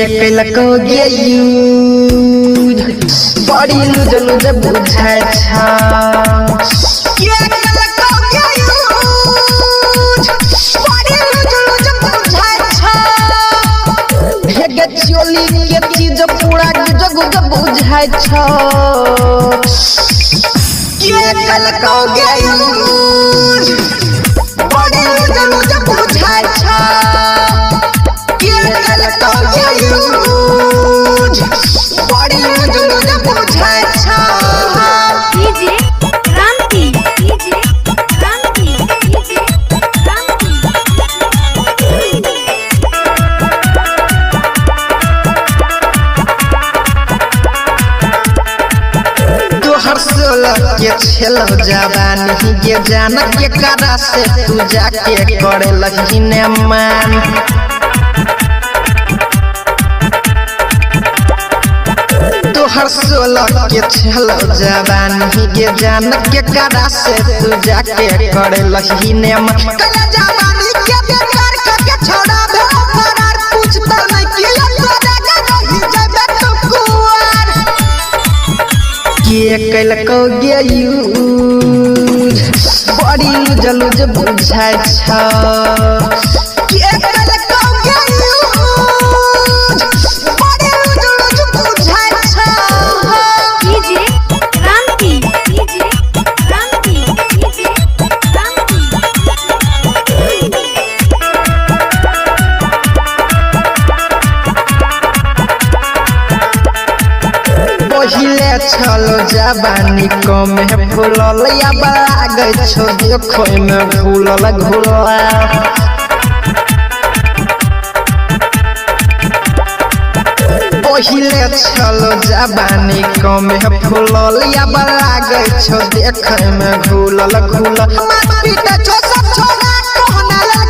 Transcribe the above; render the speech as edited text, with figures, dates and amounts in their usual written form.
कलको गेयू बड़ी लुज लुज बुझाय छा के कलको गेयू बड़ी लुज लुज बुझाय छा भेगे चोली के चीज पूरा गुज गुज बुझाय छा के कलको गेयू बड़ी लुज लुज बुझाय छा के छेलो जवानी के जान के करा से तू जाके करे लगी ने मान तोहर 16 के छेलो जवानी के जान के करा से तू जाके करे लगी ने मान कला जवानी के बेकार करके छोड़ा दे फरार पूछता नहीं कि तोरा का रही जाबे तो कुआर के कलको गेयू बड़ी लुज लुज बुझाय छा के कलको गेयू बड़ी लुज लुज बुझाय छा डीजे क्रांति पहिले छलो जवानी कम है फूलल या बागै छो देखो में घुलल घुलला पहिले छलो जवानी कम है फूलल या बागै छो देखो में घुलल घुलला मार पीट छो सब छोरा कहना ला